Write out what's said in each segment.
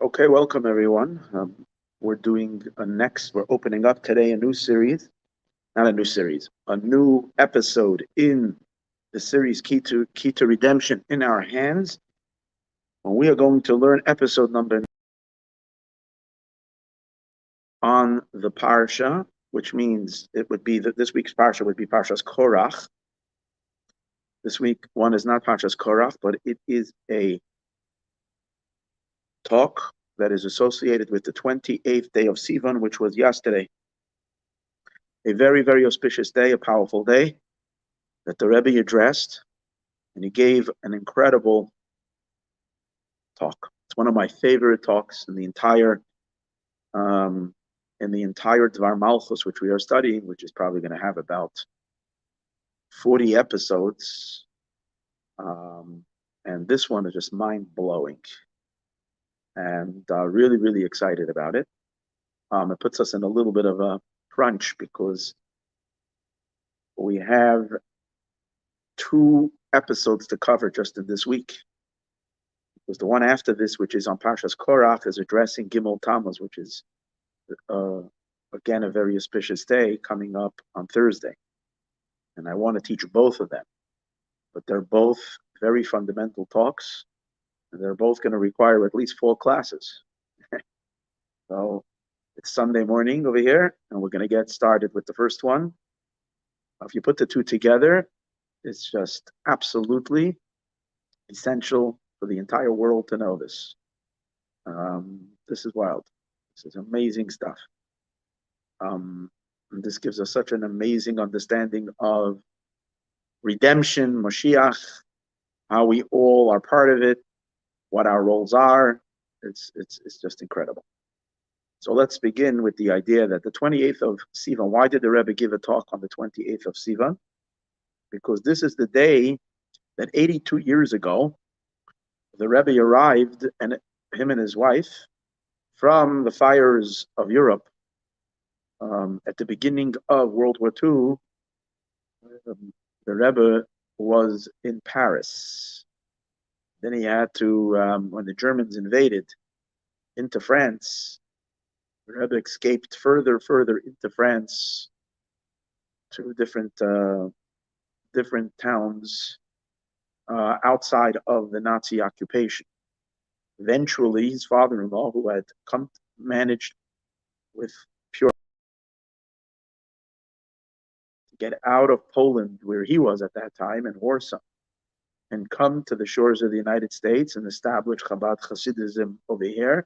Okay, welcome everyone. We're opening up today a new series, not a new series, a new episode in the series Key to Redemption in Our Hands. When we are going to learn episode number on the Parsha, which means it would be that this week's Parsha would be Parshas Korach. This week one is not Parshas Korach, but it is a talk that is associated with the 28th day of Sivan, which was yesterday. A very, very auspicious day, a powerful day that the Rebbe addressed, and he gave an incredible talk. It's one of my favorite talks in the entire Dvar Malchus, which we are studying, which is probably going to have about 40 episodes. And this one is just mind-blowing. And really, really excited about it. It puts us in a little bit of a crunch because we have 2 episodes to cover just in this week. Because the one after this, which is on Parshas Korach, is addressing Gimel Tammuz, which is again a very auspicious day coming up on Thursday. And I want to teach both of them, but they're both very fundamental talks, and they're both going to require at least 4 classes. So it's Sunday morning over here, and we're going to get started with the first one. If you put the 2 together, it's just absolutely essential for the entire world to know this. This is wild. This is amazing stuff. And this gives us such an amazing understanding of redemption, Mashiach, how we all are part of it, what our roles are. It's just incredible. So let's begin with the idea that the 28th of Sivan, why did the Rebbe give a talk on the 28th of Sivan? Because this is the day that 82 years ago, the Rebbe arrived, and him and his wife, from the fires of Europe at the beginning of World War II. The Rebbe was in Paris. Then he had to, when the Germans invaded into France, the Rebbe escaped further into France to different towns outside of the Nazi occupation. Eventually, his father-in-law, who had managed with pure to get out of Poland, where he was at that time, in Warsaw, and come to the shores of the United States and establish Chabad Hasidism over here,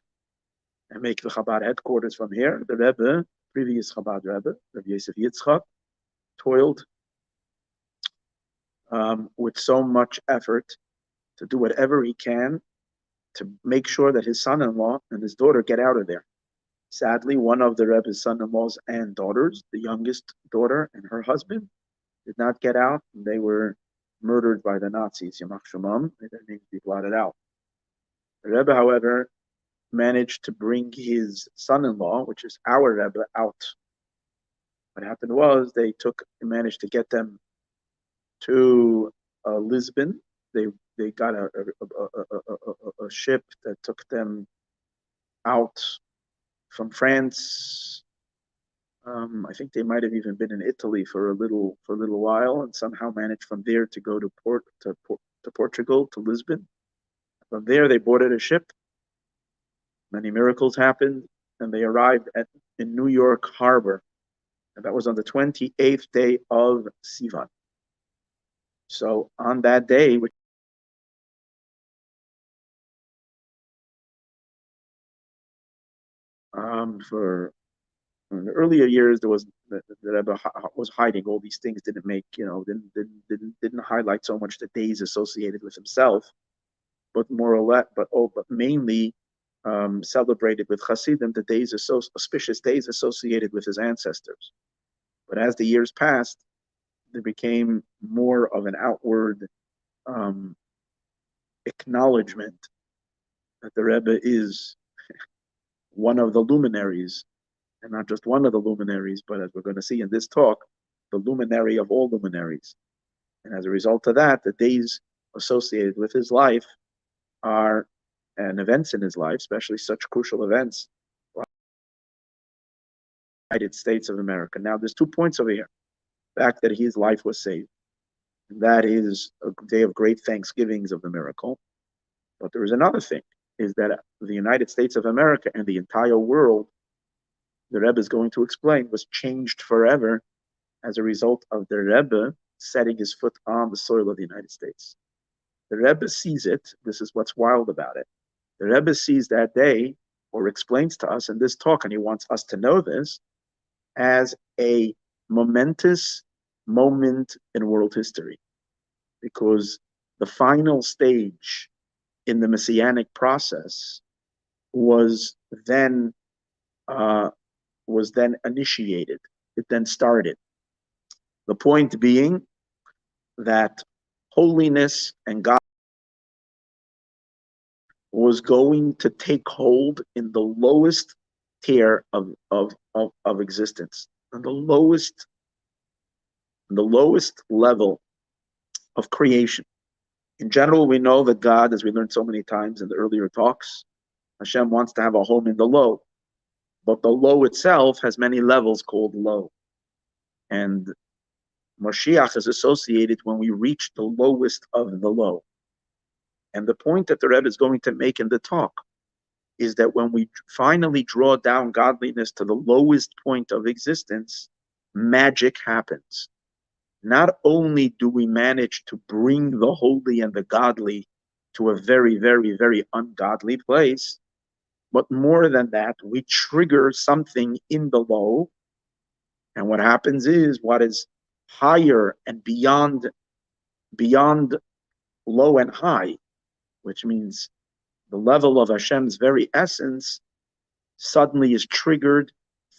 and make the Chabad headquarters from here. The Rebbe, previous Chabad Rebbe, Rabbi Yosef Yitzchak, toiled with so much effort to do whatever he can to make sure that his son-in-law and his daughter get out of there. Sadly, one of the Rebbe's son-in-laws and daughters, the youngest daughter and her husband, did not get out, and they were murdered by the Nazis. Yamach Shemam, their names be blotted out. The Rebbe, however, managed to bring his son-in-law, which is our Rebbe, out. What happened was they managed to get them to Lisbon. They got a ship that took them out from France. I think they might have even been in Italy for a little while, and somehow managed from there to go to Portugal, to Lisbon. From there, they boarded a ship. Many miracles happened, and they arrived in New York Harbor, and that was on the 28th day of Sivan. So on that day, which in the earlier years, there was the Rebbe was hiding all these things. Didn't highlight so much the days associated with himself, but more or less, but mainly celebrated with Hasidim the days auspicious days associated with his ancestors. But as the years passed, there became more of an outward acknowledgement that the Rebbe is one of the luminaries, and not just one of the luminaries, but as we're going to see in this talk, the luminary of all luminaries. And as a result of that, the days associated with his life are and events in his life, especially such crucial events like the United States of America. Now, there's 2 points over here. The fact that his life was saved. And that is a day of great thanksgivings of the miracle. But there is another thing, is that the United States of America and the entire world, the Rebbe is going to explain, was changed forever as a result of the Rebbe setting his foot on the soil of the United States. The Rebbe sees it, this is what's wild about it. The Rebbe sees that day, or explains to us in this talk, and he wants us to know this, as a momentous moment in world history. Because the final stage in the Messianic process was then initiated. It then started. The point being that holiness and God was going to take hold in the lowest tier of existence, and the lowest level of creation. In general, we know that God, as we learned so many times in the earlier talks, Hashem wants to have a home in the low. But the low itself has many levels called low. And Mashiach is associated when we reach the lowest of the low. And the point that the Rebbe is going to make in the talk is that when we finally draw down godliness to the lowest point of existence, magic happens. Not only do we manage to bring the holy and the godly to a very, very, very ungodly place, but more than that, we trigger something in the low. And what happens is what is higher and beyond low and high, which means the level of Hashem's very essence, suddenly is triggered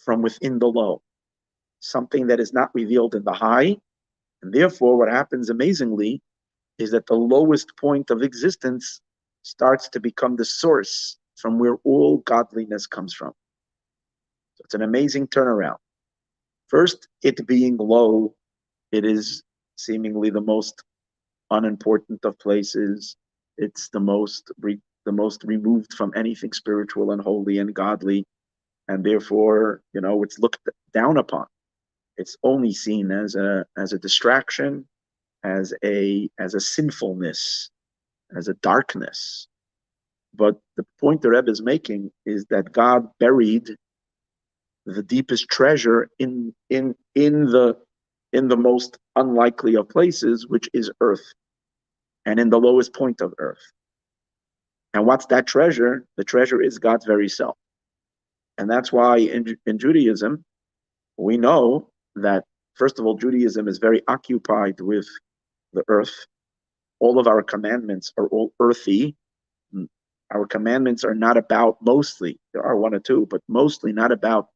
from within the low. Something that is not revealed in the high. And therefore, what happens amazingly is that the lowest point of existence starts to become the source from where all godliness comes from. So it's an amazing turnaround. First, it being low, it is seemingly the most unimportant of places. It's the most removed from anything spiritual and holy and godly, and therefore, it's looked down upon. It's only seen as a distraction, as a sinfulness, as a darkness. But the point the Rebbe is making is that God buried the deepest treasure in the most unlikely of places, which is earth, and in the lowest point of earth. And what's that treasure? The treasure is God's very self. And that's why in Judaism, we know that, first of all, Judaism is very occupied with the earth. All of our commandments are all earthy. Our commandments are not about, mostly, there are one or two, but mostly not about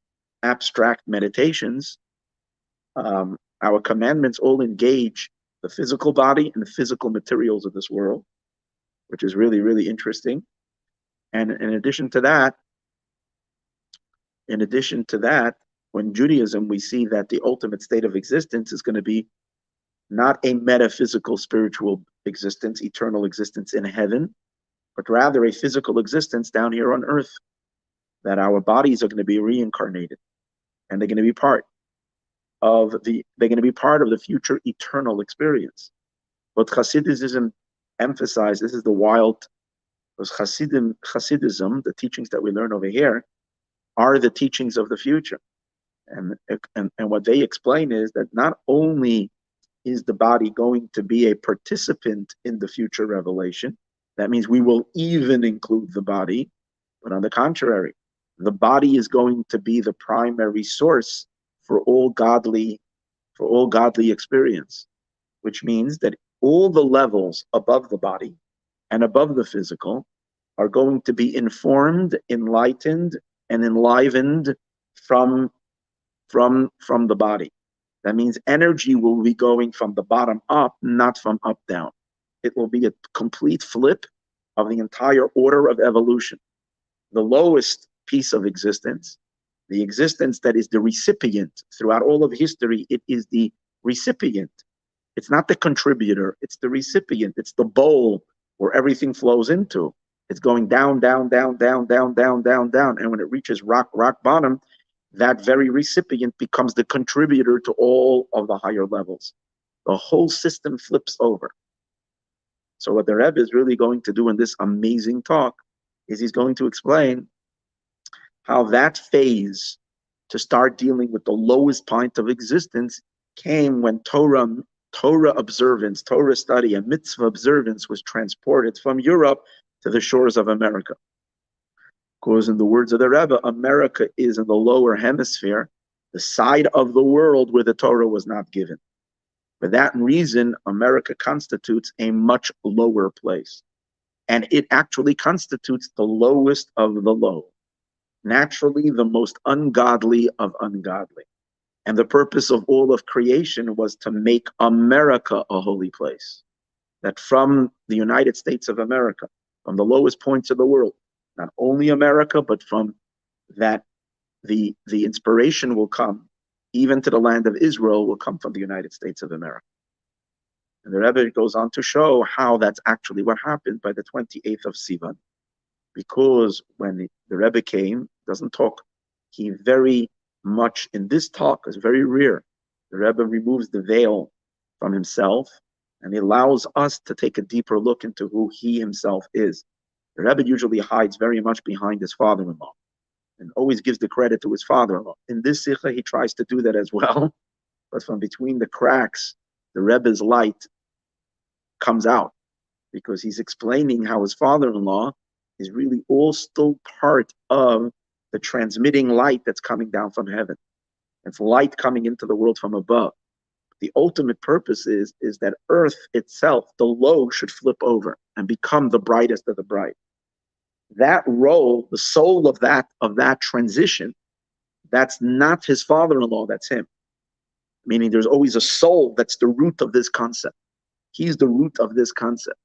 abstract meditations. Our commandments all engage the physical body and the physical materials of this world, which is really, really interesting. And in addition to that, when Judaism, we see that the ultimate state of existence is going to be not a metaphysical spiritual existence, eternal existence in heaven, but rather a physical existence down here on earth, that our bodies are going to be reincarnated, and they're going to be part of the future eternal experience. But Hasidism emphasizes, this is the wild, because Hasidism, the teachings that we learn over here, are the teachings of the future. And what they explain is that not only is the body going to be a participant in the future revelation, that means we will even include the body, but on the contrary, the body is going to be the primary source for all godly experience, which means that all the levels above the body and above the physical are going to be informed, enlightened, and enlivened from the body. That means energy will be going from the bottom up, not from up down. It will be a complete flip of the entire order of evolution. The lowest piece of existence, the existence that is the recipient throughout all of history, it is the recipient. It's not the contributor, it's the recipient. It's the bowl where everything flows into. It's going down, down, down, down, down, down, down, down. And when it reaches rock bottom, that very recipient becomes the contributor to all of the higher levels. The whole system flips over. So what the Rebbe is really going to do in this amazing talk is he's going to explain how that phase to start dealing with the lowest point of existence came when Torah observance, Torah study, and mitzvah observance was transported from Europe to the shores of America. Because in the words of the Rebbe, America is in the lower hemisphere, the side of the world where the Torah was not given. For that reason, America constitutes a much lower place. And it actually constitutes the lowest of the low. Naturally, the most ungodly of ungodly. And the purpose of all of creation was to make America a holy place. That from the United States of America, from the lowest points of the world, not only America, but from that the inspiration will come, even to the land of Israel, will come from the United States of America. And the Rebbe goes on to show how that's actually what happened by the 28th of Sivan. Because when the Rebbe came, doesn't talk, he very much, in this talk, is very rare. The Rebbe removes the veil from himself, and he allows us to take a deeper look into who he himself is. The Rebbe usually hides very much behind his father-in-law and always gives the credit to his father-in-law. In this sikha, he tries to do that as well, but from between the cracks, the Rebbe's light comes out because he's explaining how his father-in-law is really all still part of the transmitting light that's coming down from heaven. It's light coming into the world from above. The ultimate purpose is that earth itself, the low, should flip over and become the brightest of the bright. That role, the soul of that transition, that's not his father-in-law, that's him. Meaning there's always a soul that's the root of this concept. He's the root of this concept.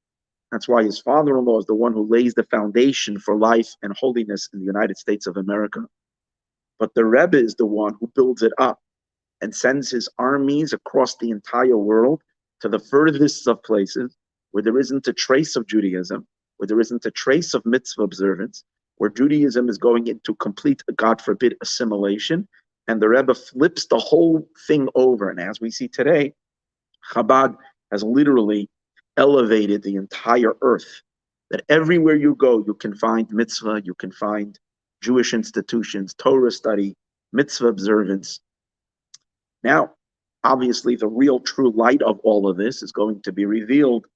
That's why his father-in-law is the one who lays the foundation for life and holiness in the United States of America. But the Rebbe is the one who builds it up and sends his armies across the entire world to the furthest of places where there isn't a trace of Judaism, where there isn't a trace of mitzvah observance, where Judaism is going into complete, God forbid, assimilation, and the Rebbe flips the whole thing over. And as we see today, Chabad has literally elevated the entire earth, that everywhere you go, you can find mitzvah, you can find Jewish institutions, Torah study, mitzvah observance. Now, obviously, the real true light of all of this is going to be revealed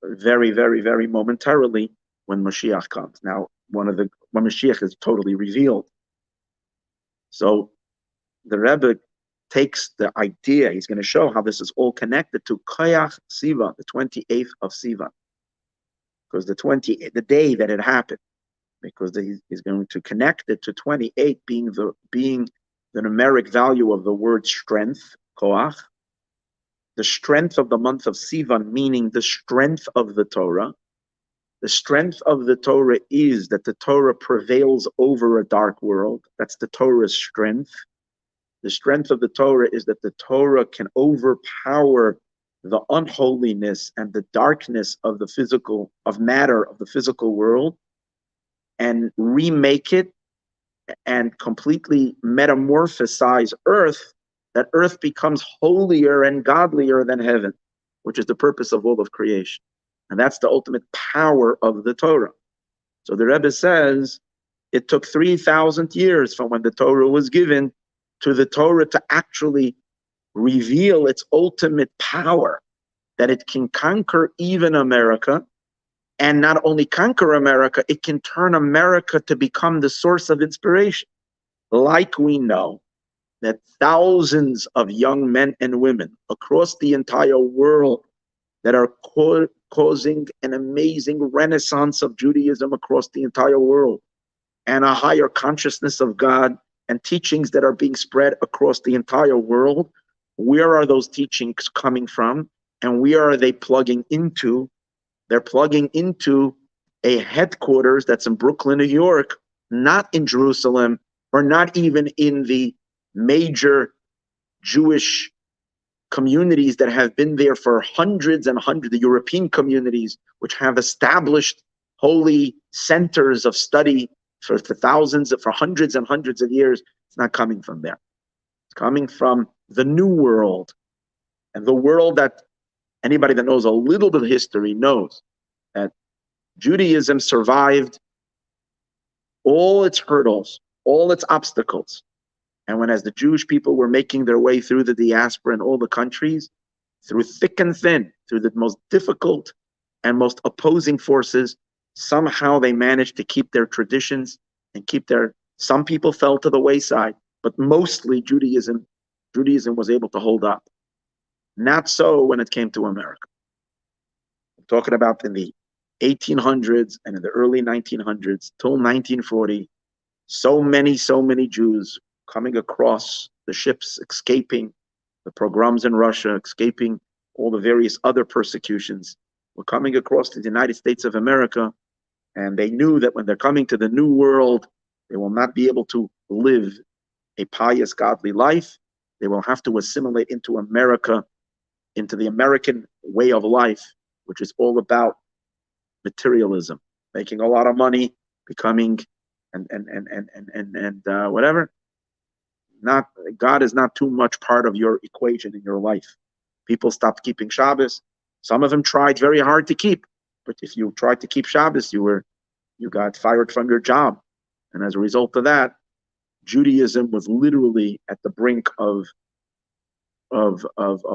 very, very, very momentarily when Mashiach comes. Now, when Mashiach is totally revealed. So the Rebbe takes the idea, he's going to show how this is all connected to Koyach Sivan, the 28th of Sivan. Because the day that it happened, because he's going to connect it to 28 being the numeric value of the word strength, Koach, the strength of the month of Sivan, meaning the strength of the Torah. The strength of the Torah is that the Torah prevails over a dark world. That's the Torah's strength. The strength of the Torah is that the Torah can overpower the unholiness and the darkness of the physical, of matter of the physical world, and remake it and completely metamorphosize earth, that earth becomes holier and godlier than heaven, which is the purpose of all of creation. And that's the ultimate power of the Torah. So the Rebbe says it took 3,000 years from when the Torah was given to the Torah to actually reveal its ultimate power, that it can conquer even America, and not only conquer America, it can turn America to become the source of inspiration. Like we know that thousands of young men and women across the entire world that are causing an amazing renaissance of Judaism across the entire world, and a higher consciousness of God, and teachings that are being spread across the entire world. Where are those teachings coming from? And where are they plugging into? They're plugging into a headquarters that's in Brooklyn, New York, not in Jerusalem, or not even in the major Jewish communities that have been there for hundreds and hundreds, the European communities, which have established holy centers of study for thousands, for hundreds and hundreds of years. It's not coming from there. It's coming from the New World, and the world that anybody that knows a little bit of history knows that Judaism survived all its hurdles, all its obstacles. And when, as the Jewish people were making their way through the diaspora in all the countries, through thick and thin, through the most difficult and most opposing forces, somehow they managed to keep their traditions and some people fell to the wayside, but mostly Judaism was able to hold up. Not so when it came to America. I'm talking about in the 1800s and in the early 1900s till 1940, so many Jews coming across the ships, escaping the pogroms in Russia, escaping all the various other persecutions, were coming across to the United States of America, and they knew that when they're coming to the New World, they will not be able to live a pious, godly life. They will have to assimilate into America, into the American way of life, which is all about materialism, making a lot of money, becoming and whatever. Not God is not too much part of your equation in your life. People stopped keeping Shabbos. Some of them tried very hard to keep, but if you tried to keep Shabbos, you got fired from your job, and as a result of that, Judaism was literally at the brink of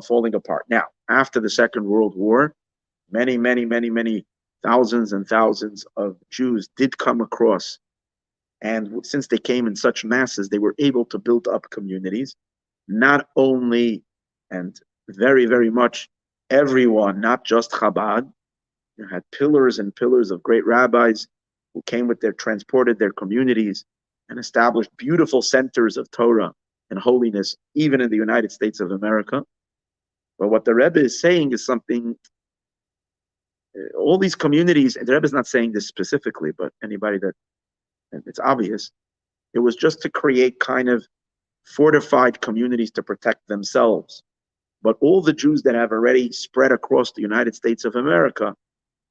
falling apart. Now, after the Second World War, many thousands and thousands of Jews did come across. And since they came in such masses, they were able to build up communities. Not only, and very much everyone, not just Chabad. You had pillars and pillars of great rabbis who came transported their communities and established beautiful centers of Torah and holiness, even in the United States of America. But what the Rebbe is saying is something, all these communities, and the Rebbe is not saying this specifically, but anybody that, it's obvious, it was just to create kind of fortified communities to protect themselves. But all the Jews that have already spread across the United States of America,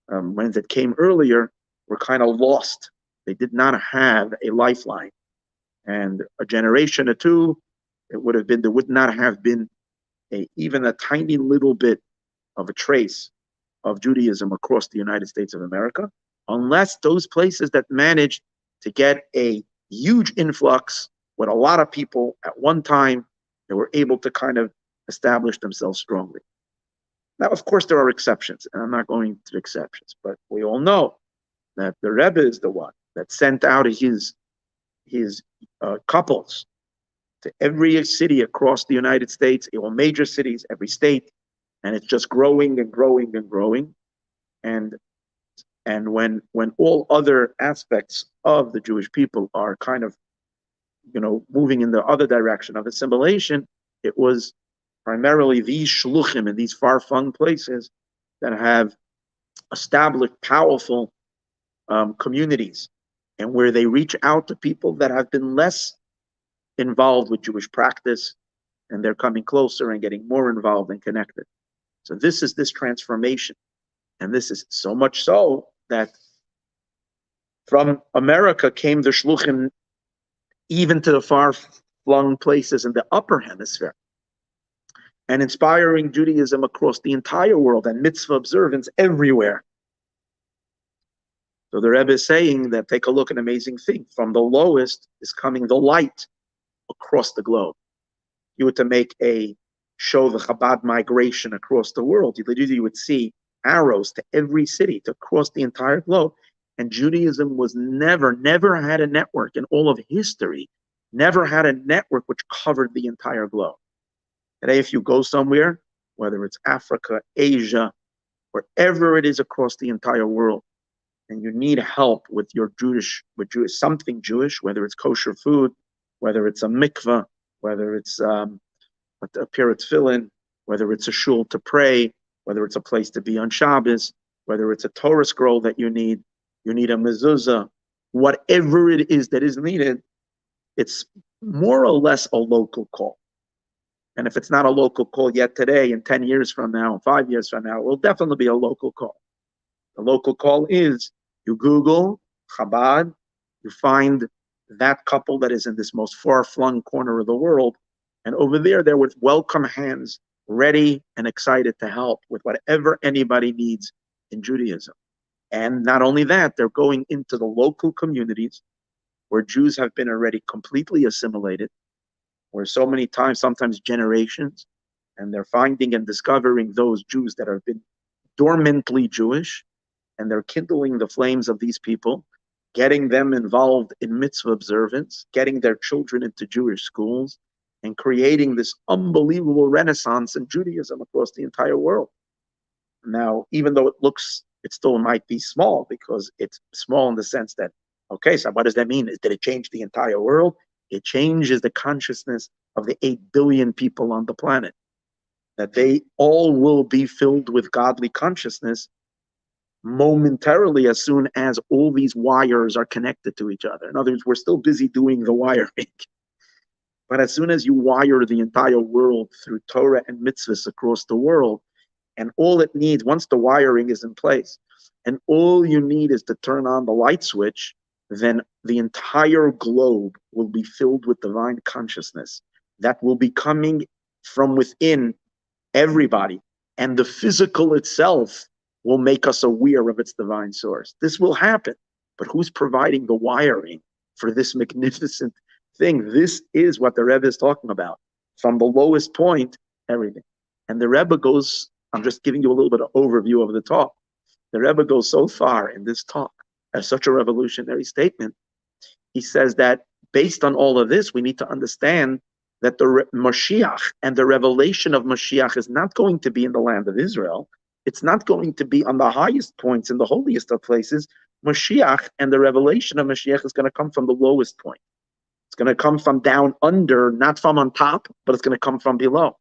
when it came earlier, were kind of lost. They did not have a lifeline. And a generation or two, there would not have been even a tiny little bit of a trace of Judaism across the United States of America, unless those places that managed to get a huge influx with a lot of people at one time, they were able to kind of establish themselves strongly. Now, of course, there are exceptions, and I'm not going to the exceptions, but we all know that the Rebbe is the one that sent out his couples to every city across the United States, all major cities, every state, and it's just growing and growing and growing. And when all other aspects of the Jewish people are kind of, moving in the other direction of assimilation, it was primarily these shluchim in these far-flung places that have established powerful communities, and where they reach out to people that have been less involved with Jewish practice, and they're coming closer and getting more involved and connected. So this is this transformation. And this is so much so that from America came the shluchim even to the far-flung places in the upper hemisphere, and inspiring Judaism across the entire world and mitzvah observance everywhere. So the Rebbe is saying that, take a look at an amazing thing. From the lowest is coming the light across the globe. You were to show the Chabad migration across the world, you would see arrows to every city, to cross the entire globe. And Judaism was never had a network in all of history, never had a network which covered the entire globe. Today, if you go somewhere, whether it's Africa, Asia, wherever it is across the entire world, and you need help with something Jewish, whether it's kosher food, whether it's a mikveh, whether it's a pair of tefillin, whether it's a shul to pray, whether it's a place to be on Shabbos, whether it's a Torah scroll that you need a mezuzah, whatever it is that is needed, it's more or less a local call. And if it's not a local call yet today, and 10 years from now, 5 years from now, it will definitely be a local call. The local call is You Google Chabad, you find that couple that is in this most far-flung corner of the world, and over there, they're with welcome hands, ready and excited to help with whatever anybody needs in Judaism. And not only that, they're going into the local communities where Jews have been already completely assimilated, where so many times, sometimes generations, and they're finding and discovering those Jews that have been dormantly Jewish, and they're kindling the flames of these people, getting them involved in mitzvah observance, getting their children into Jewish schools, and creating this unbelievable renaissance in Judaism across the entire world. Now, even though it still might be small, because it's small in the sense that, okay, so what does that mean? Did it change the entire world? It changes the consciousness of the 8 billion people on the planet, that they all will be filled with godly consciousness momentarily as soon as all these wires are connected to each other. In other words, we're still busy doing the wiring. But as soon as you wire the entire world through Torah and mitzvahs across the world, and all it needs, once the wiring is in place, and all you need is to turn on the light switch, then the entire globe will be filled with divine consciousness that will be coming from within everybody. And the physical itself will make us aware of its divine source. This will happen. But who's providing the wiring for this magnificent thing? This is what the Rebbe is talking about. From the lowest point, everything. And the Rebbe goes, I'm just giving you a little bit of overview of the talk. The Rebbe goes so far in this talk as such a revolutionary statement. He says that based on all of this, we need to understand that the Mashiach and the revelation of Mashiach is not going to be in the land of Israel. It's not going to be on the highest points in the holiest of places. Mashiach and the revelation of Mashiach is going to come from the lowest point. It's going to come from down under, not from on top, but it's going to come from below.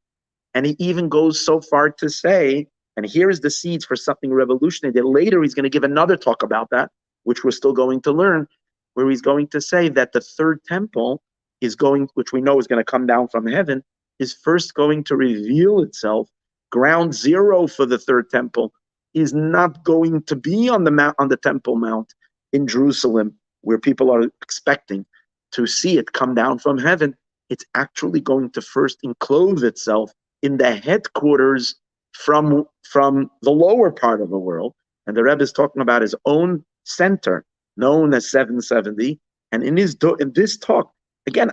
And he even goes so far to say, and here is the seeds for something revolutionary, that later he's going to give another talk about that, which we're still going to learn, where he's going to say that the third temple is going, which we know is going to come down from heaven, is first going to reveal itself. Ground zero for the third temple is not going to be on the mount, on the Temple Mount in Jerusalem, where people are expecting to see it come down from heaven. It's actually going to first enclose itself in the headquarters from the lower part of the world. And the Rebbe is talking about his own center, known as 770. And in this talk, again,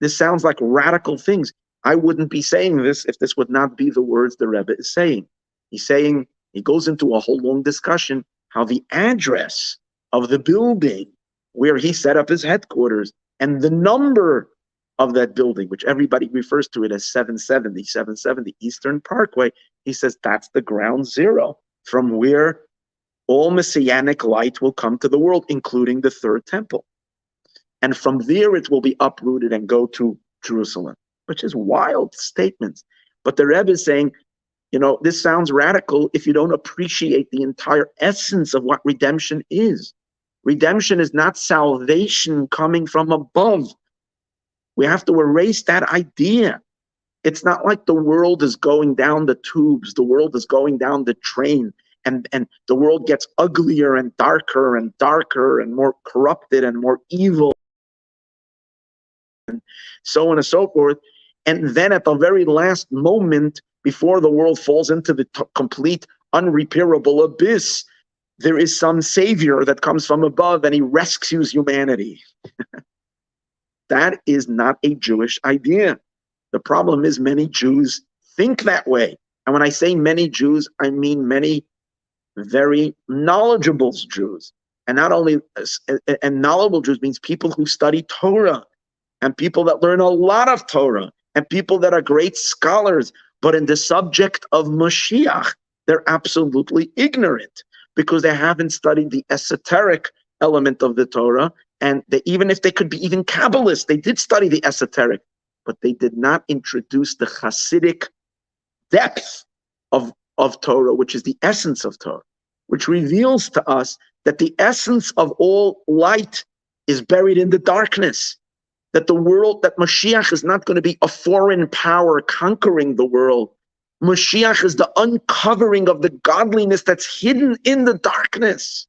this sounds like radical things. I wouldn't be saying this if this would not be the words the Rebbe is saying. He's saying, he goes into a whole long discussion how the address of the building where he set up his headquarters and the number of that building, which everybody refers to it as 770 Eastern Parkway, he says that's the ground zero from where all messianic light will come to the world, including the third temple. And from there it will be uprooted and go to Jerusalem, which is wild statements. But the Rebbe is saying, this sounds radical if you don't appreciate the entire essence of what redemption is. Redemption is not salvation coming from above. We have to erase that idea. It's not like the world is going down the tubes, the world is going down the train, and the world gets uglier and darker and more corrupted and more evil, and so on and so forth. And then at the very last moment, before the world falls into the complete unrepairable abyss, there is some savior that comes from above and he rescues humanity. That is not a Jewish idea. The problem is many Jews think that way. And when I say many Jews, I mean many very knowledgeable Jews. And not only, and knowledgeable Jews means people who study Torah and people that learn a lot of Torah and people that are great scholars. But in the subject of Mashiach, they're absolutely ignorant because they haven't studied the esoteric element of the Torah. And even if they could be even Kabbalists, they did study the esoteric, but they did not introduce the Hasidic depth of Torah, which is the essence of Torah, which reveals to us that the essence of all light is buried in the darkness. That the world, that Mashiach is not going to be a foreign power conquering the world. Mashiach is the uncovering of the godliness that's hidden in the darkness.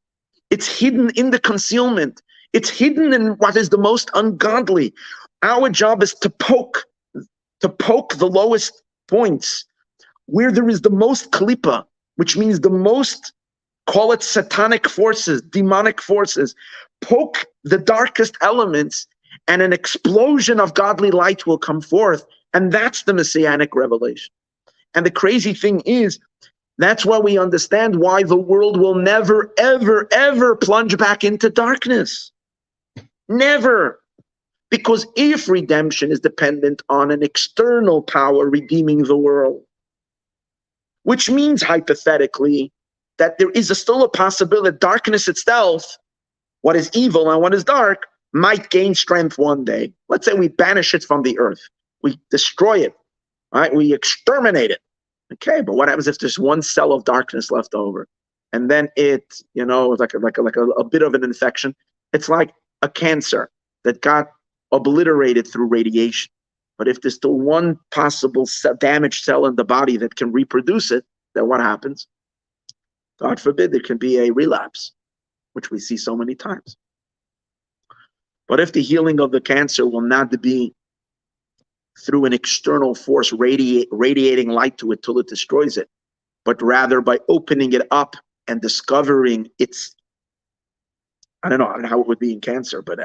It's hidden in the concealment. It's hidden in what is the most ungodly. Our job is to poke the lowest points where there is the most klipa, which means the most, call it satanic forces, demonic forces. Poke the darkest elements and an explosion of godly light will come forth. And that's the messianic revelation. And the crazy thing is, that's why we understand why the world will never, ever, ever plunge back into darkness. Never. Because if redemption is dependent on an external power redeeming the world, which means hypothetically that there is still a possibility that darkness itself, what is evil and what is dark, might gain strength one day. Let's say we banish it from the earth. We destroy it, right? We exterminate it. Okay, but what happens if there's one cell of darkness left over? And then it, like a bit of an infection. It's like a cancer that got obliterated through radiation. But if there's still one possible damaged cell in the body that can reproduce it, then what happens? God forbid there can be a relapse, which we see so many times. But if the healing of the cancer will not be through an external force radiating light to it till it destroys it, but rather by opening it up and discovering its, I don't know how it would be in cancer, but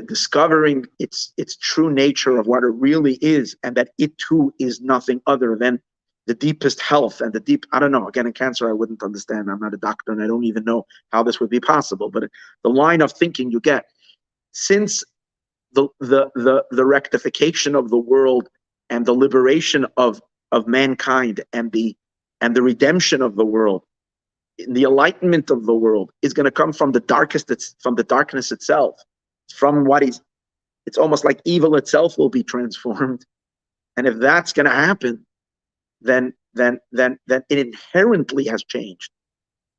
discovering its true nature of what it really is, and that it too is nothing other than the deepest health and the deep, I don't know, again, in cancer, I wouldn't understand. I'm not a doctor and I don't even know how this would be possible, but the line of thinking you get, since the rectification of the world and the liberation of mankind and the redemption of the world, the enlightenment of the world is going to come from the darkness itself, from what is, it's almost like evil itself will be transformed. And if that's going to happen, then it inherently has changed.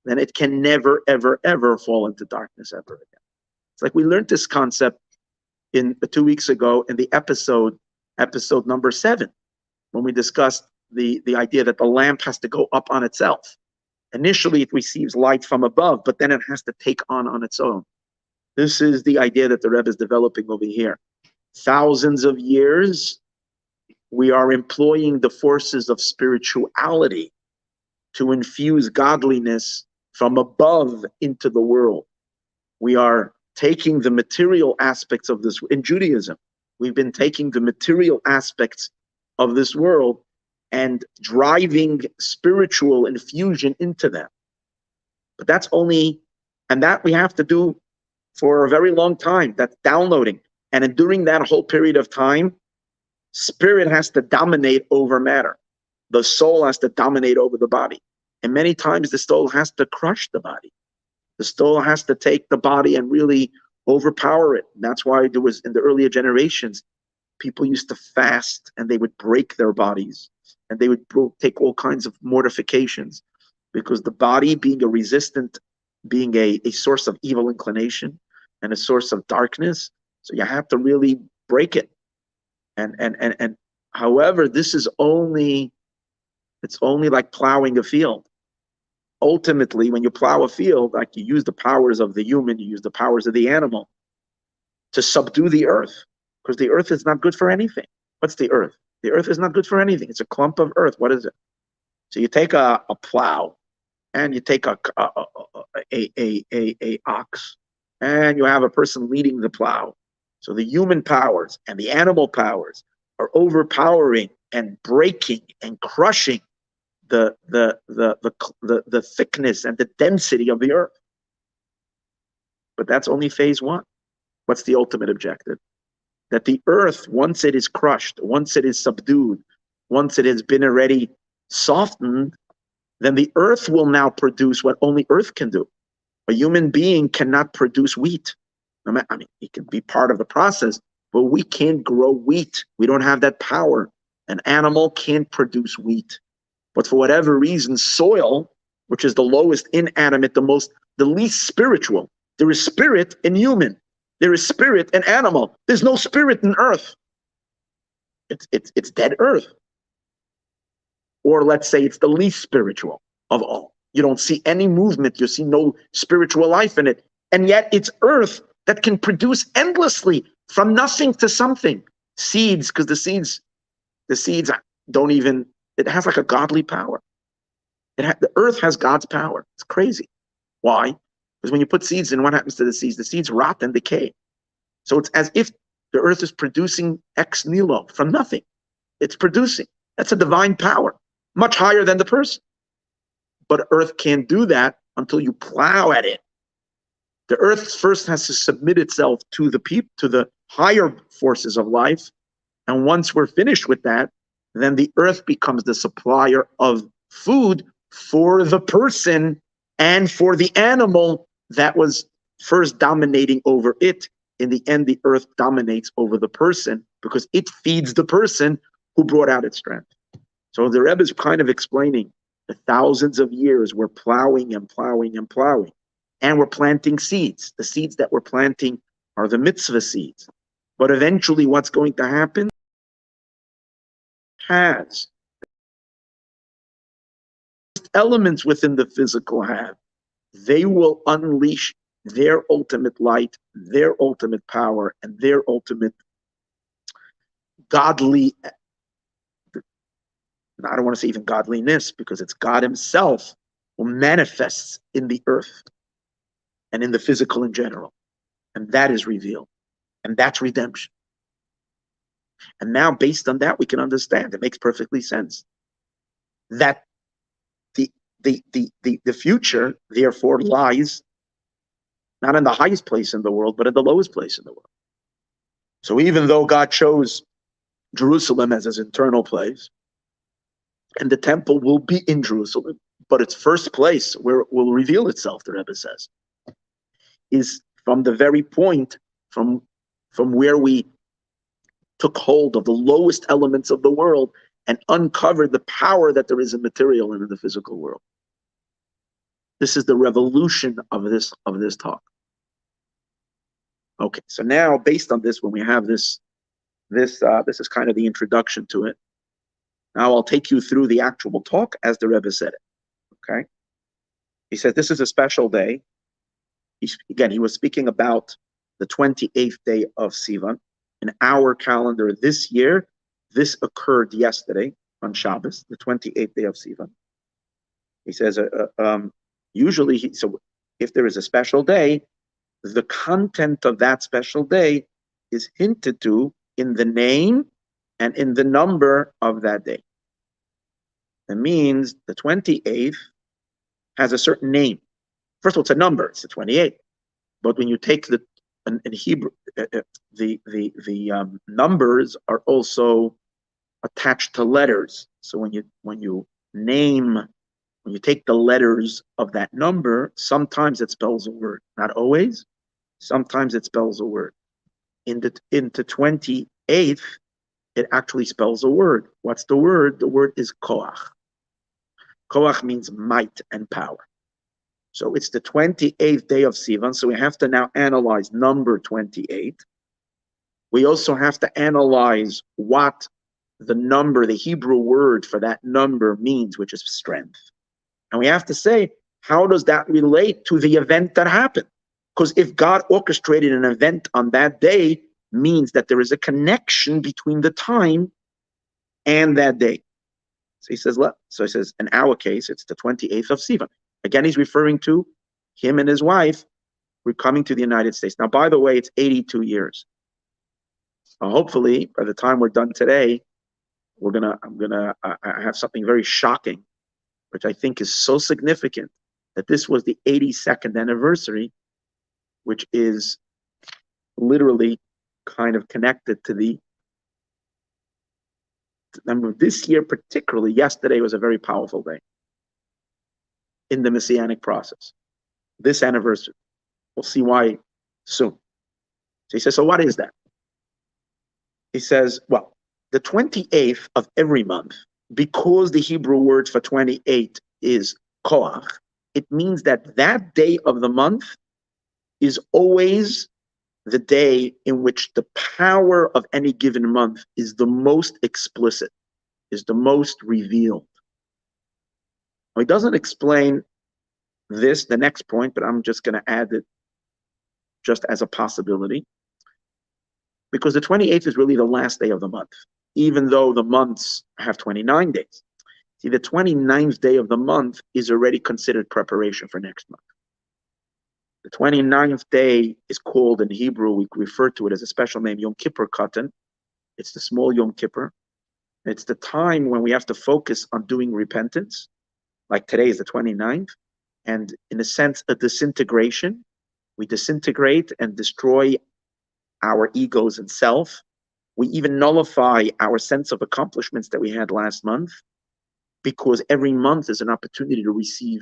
Then it can never, ever, ever fall into darkness ever again. It's like we learned this concept in 2 weeks ago in the episode number 7, when we discussed the idea that the lamp has to go up on itself. Initially, it receives light from above, but then it has to take on its own. This is the idea that the Rebbe is developing over here. Thousands of years, we are employing the forces of spirituality to infuse godliness from above into the world. We are taking the material aspects of this, in Judaism, we've been taking the material aspects of this world and driving spiritual infusion into them. But that's only, and that we have to do for a very long time. That's downloading. And during that whole period of time, spirit has to dominate over matter. The soul has to dominate over the body. And many times the soul has to crush the body. The soul has to take the body and really overpower it. And that's why there was, in the earlier generations, people used to fast and they would break their bodies and they would take all kinds of mortifications, because the body being a resistant, being a source of evil inclination and a source of darkness. So you have to really break it. And however, this is only, it's only like plowing a field. Ultimately, when you plow a field, like you use the powers of the human, you use the powers of the animal to subdue the earth, because the earth is not good for anything. What's the earth? The earth is not good for anything. It's a clump of earth. What is it? So you take a plow, and you take a ox, and you have a person leading the plow. So the human powers and the animal powers are overpowering and breaking and crushing the thickness and the density of the earth. But that's only phase one. What's the ultimate objective? That the earth, once it is crushed, once it is subdued, once it has been already softened, then the earth will now produce what only earth can do. A human being cannot produce wheat. I mean, it can be part of the process, but we can't grow wheat. We don't have that power. An animal can't produce wheat. But for whatever reason, soil, which is the lowest inanimate, the least spiritual, there is spirit in human. There is spirit in animal. There's no spirit in earth. It's dead earth. Or let's say it's the least spiritual of all. You don't see any movement. You see no spiritual life in it. And yet it's earth that can produce endlessly from nothing to something. Seeds, because the seeds don't even, it has like a godly power. The earth has God's power. It's crazy. Why? Because when you put seeds in, what happens to the seeds? The seeds rot and decay. So it's as if the earth is producing ex nihilo from nothing. It's producing. That's a divine power, much higher than the person. But earth can't do that until you plow at it. The earth first has to submit itself to the higher forces of life. And once we're finished with that, then the earth becomes the supplier of food for the person and for the animal that was first dominating over it. In the end, the earth dominates over the person because it feeds the person who brought out its strength. So the Rebbe is kind of explaining the thousands of years we're plowing and plowing and plowing, and we're planting seeds. The seeds that we're planting are the mitzvah seeds. But eventually what's going to happen has elements within the physical have. They will unleash their ultimate light, their ultimate power, and their ultimate godly, I don't want to say even godliness, because it's God himself who manifests in the earth and in the physical in general. And that is revealed. And that's redemption. And now, based on that, we can understand, it makes perfectly sense, that the future, therefore, lies not in the highest place in the world, but in the lowest place in the world. So even though God chose Jerusalem as his internal place, and the temple will be in Jerusalem, but its first place where it will reveal itself, the Rebbe says, is from the very point from where we took hold of the lowest elements of the world and uncovered the power that there is in material and in the physical world. This is the revolution of this talk. Okay, so now based on this, when we have this is kind of the introduction to it. Now I'll take you through the actual talk as the Rebbe said it. Okay, he said this is a special day. He was speaking about the 28th day of Sivan. In our calendar this year, this occurred yesterday on Shabbos, the 28th day of Sivan. He says, usually, so if there is a special day, the content of that special day is hinted to in the name and in the number of that day. It means the 28th has a certain name. First of all, it's a number, it's the 28th. But when you take in Hebrew, the numbers are also attached to letters. So when you take the letters of that number, sometimes it spells a word. Not always. Sometimes it spells a word. In the 28th, it actually spells a word. What's the word? The word is koach. Koach means might and power. So it's the 28th day of Sivan, so we have to now analyze number 28. We also have to analyze what the number, the Hebrew word for that number means, which is strength. And we have to say, how does that relate to the event that happened? Because if God orchestrated an event on that day, means that there is a connection between the time and that day. So he says, in our case, it's the 28th of Sivan. Again, he's referring to him and his wife were coming to the United States. Now, by the way, it's 82 years. Hopefully, by the time we're done today, I have something very shocking, which I think is so significant, that this was the 82nd anniversary, which is literally kind of connected to the number of this year, particularly yesterday was a very powerful day in the Messianic process. This anniversary. We'll see why soon. So he says, so what is that? He says, well, the 28th of every month, because the Hebrew word for 28 is koach, it means that that day of the month is always the day in which the power of any given month is the most explicit, is the most revealed. Now, he doesn't explain the next point, but I'm just going to add it just as a possibility, because the 28th is really the last day of the month, even though the months have 29 days. See, the 29th day of the month is already considered preparation for next month. The 29th day is called in Hebrew, we refer to it as a special name, Yom Kippur Katan. It's the small Yom Kippur. It's the time when we have to focus on doing repentance, like today is the 29th, and in a sense, a disintegration. We disintegrate and destroy our egos and self. We even nullify our sense of accomplishments that we had last month, because every month is an opportunity to receive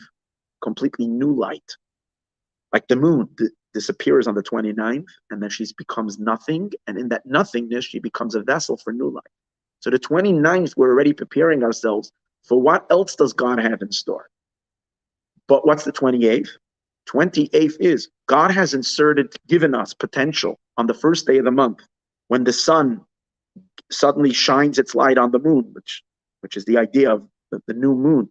completely new light. Like the moon disappears on the 29th, and then she becomes nothing, and in that nothingness, she becomes a vessel for new light. So the 29th, we're already preparing ourselves for what else does God have in store. But what's the 28th? 28th is God has given us potential on the first day of the month, when the sun suddenly shines its light on the moon, which is the idea of the new moon,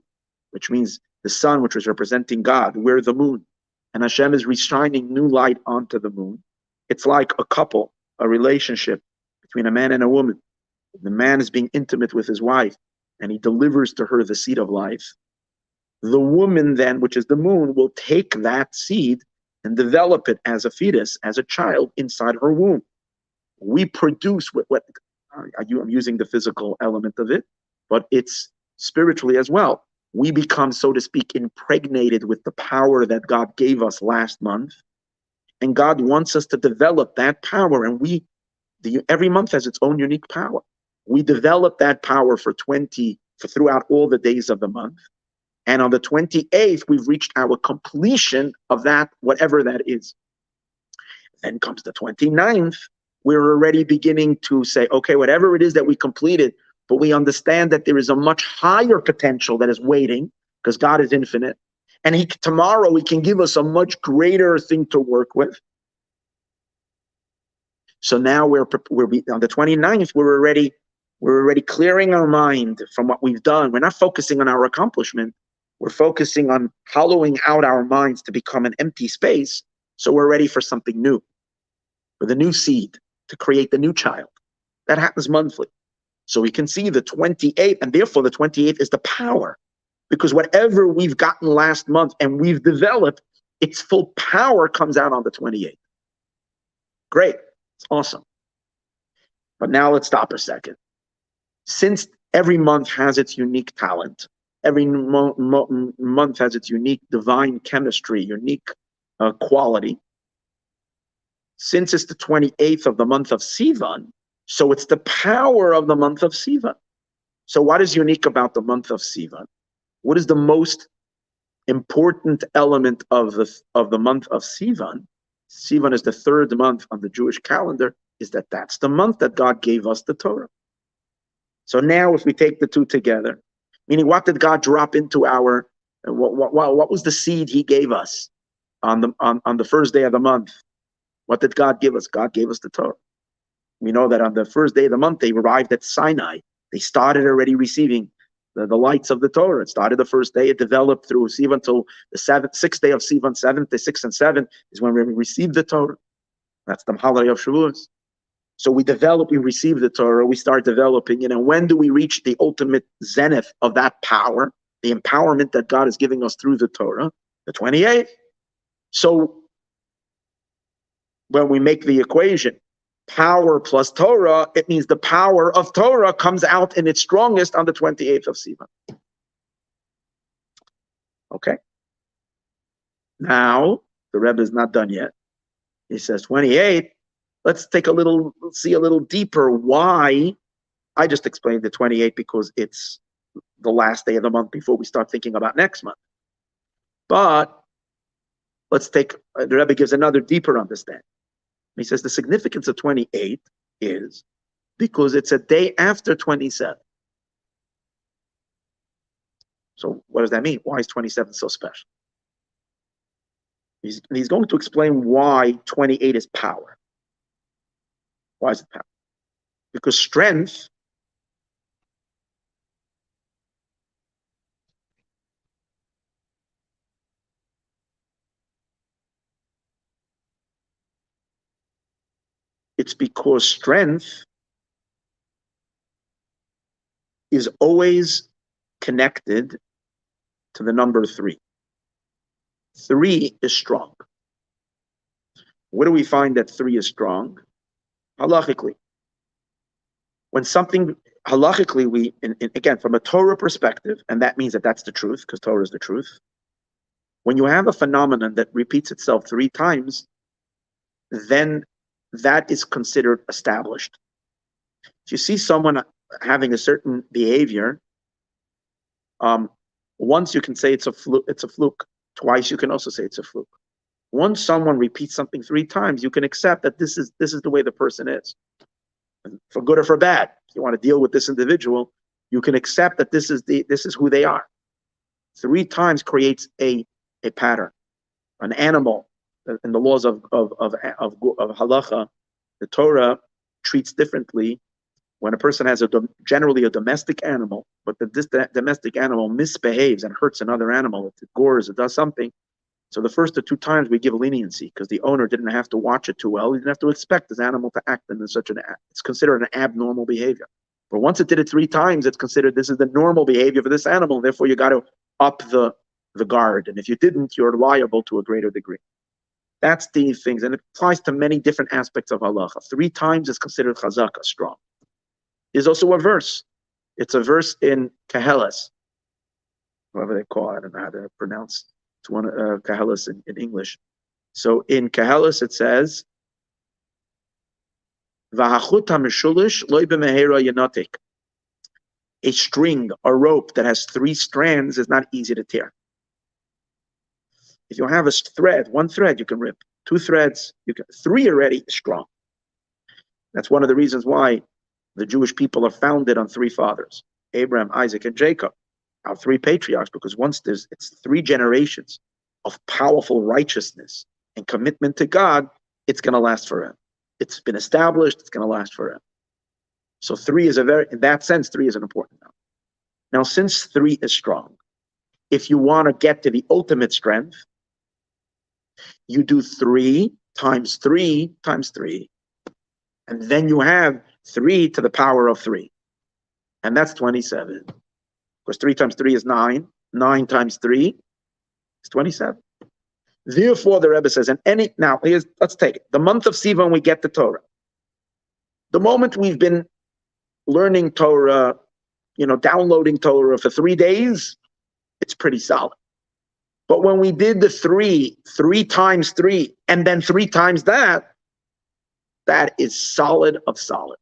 which means the sun, which was representing God, we're the moon. And Hashem is shining new light onto the moon. It's like a couple, a relationship between a man and a woman. The man is being intimate with his wife, and he delivers to her the seed of life. The woman then, which is the moon, will take that seed and develop it as a fetus, as a child inside her womb. We produce I'm using the physical element of it, but it's spiritually as well. We become, so to speak, impregnated with the power that God gave us last month. And God wants us to develop that power. And every month has its own unique power. We develop that power throughout all the days of the month. And on the 28th, we've reached our completion of that, whatever that is. Then comes the 29th. We're already beginning to say, okay, whatever it is that we completed, but we understand that there is a much higher potential that is waiting, because God is infinite. And tomorrow he can give us a much greater thing to work with. So now we're on the 29th, we're already clearing our mind from what we've done. We're not focusing on our accomplishment. We're focusing on hollowing out our minds to become an empty space. So we're ready for something new, for the new seed, to create the new child. That happens monthly. So we can see the 28th, and therefore the 28th is the power, because whatever we've gotten last month and we've developed, its full power comes out on the 28th. Great. It's awesome. But now let's stop a second. Since every month has its unique talent, every month has its unique divine chemistry, unique quality. Since it's the 28th of the month of Sivan, so it's the power of the month of Sivan. So what is unique about the month of Sivan? What is the most important element of the month of Sivan? Sivan is the third month on the Jewish calendar, is that's the month that God gave us the Torah. So now if we take the two together, meaning what did God drop into what was the seed he gave us on the first day of the month? What did God give us? God gave us the Torah. We know that on the first day of the month, they arrived at Sinai. They started already receiving the lights of the Torah. It started the first day. It developed through Sivan until the sixth day of Sivan, 7th day, 6th and 7th is when we received the Torah. That's the Mahalay of Shavuos. So we receive the Torah, we start developing, and when do we reach the ultimate zenith of that power, the empowerment that God is giving us through the Torah? The 28th. So when we make the equation, power plus Torah, it means the power of Torah comes out in its strongest on the 28th of Sivan. Okay. Now, the Rebbe is not done yet. He says 28. Let's see a little deeper why. I just explained the 28 because it's the last day of the month before we start thinking about next month. But the Rebbe gives another deeper understanding. He says the significance of 28 is because it's a day after 27. So what does that mean? Why is 27 so special? He's going to explain why 28 is power. Why is it power? Because strength It's because strength is always connected to the number 3. 3 is strong. Where do we find that 3 is strong? Halachically. When something, halachically, again, from a Torah perspective, and that means that that's the truth, because Torah is the truth. When you have a phenomenon that repeats itself 3 times, then that is considered established. If you see someone having a certain behavior, once you can say it's a fluke. Twice you can also say it's a fluke. Once someone repeats something 3 times, you can accept that this is the way the person is. And for good or for bad, if you want to deal with this individual, you can accept that this is who they are. 3 times creates a pattern. An animal, in the laws of halacha, the Torah treats differently when a person has generally a domestic animal, but this domestic animal misbehaves and hurts another animal. It gores, it does something. So the first 2 times we give leniency because the owner didn't have to watch it too well. He didn't have to expect this animal to act in such it's considered an abnormal behavior. But once it did it 3 times, it's considered this is the normal behavior for this animal. Therefore, you got to up the guard. And if you didn't, you're liable to a greater degree. That's the things. And it applies to many different aspects of halacha. 3 times is considered chazaka, strong. There's also a verse. It's a verse in Keheles, whatever they call it. I don't know how to pronounce. It's one Keheles in English. So in Keheles it says, "V'hachut hamishulish loy b'mehera yanotik." A string, a rope that has 3 strands is not easy to tear. If you have a thread, 1 thread you can rip. 2 threads, 3 already is strong. That's one of the reasons why the Jewish people are founded on 3 fathers, Abraham, Isaac, and Jacob, our 3 patriarchs, because once it's 3 generations of powerful righteousness and commitment to God, it's going to last forever. It's been established, it's going to last forever. So 3 is in that sense, 3 is an important number. Now, since 3 is strong, if you want to get to the ultimate strength, you do 3 times 3 times 3. And then you have 3 to the power of 3. And that's 27. Because 3 times 3 is 9. 9 times 3 is 27. Therefore, the Rebbe says, let's take it. The month of Sivan, we get the Torah. The moment we've been learning Torah, downloading Torah for 3 days, it's pretty solid. But when we did the 3 times 3, and then 3 times that is solid of solid.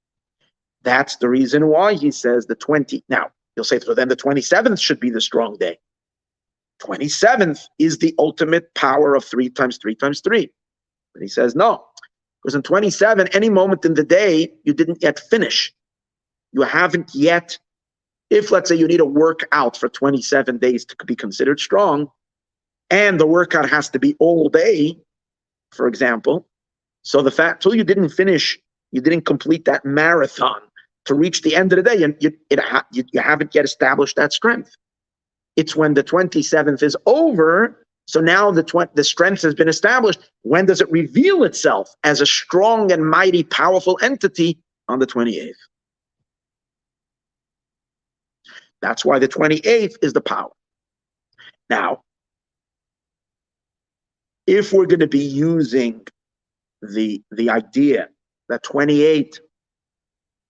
That's the reason why he says the 20. Now, you'll say, so then the 27th should be the strong day. 27th is the ultimate power of 3 times 3 times 3. But he says, no, because in 27, any moment in the day, you didn't yet finish. You haven't yet, if let's say you need a workout for 27 days to be considered strong, and the workout has to be all day, for example, so the fact, till you didn't finish, you didn't complete that marathon to reach the end of the day, and you haven't yet established that strength. It's when the 27th is over, so now the strength has been established. When does it reveal itself as a strong and mighty, powerful entity? On the 28th. That's why the 28th is the power. Now, if we're going to be using the idea that 28,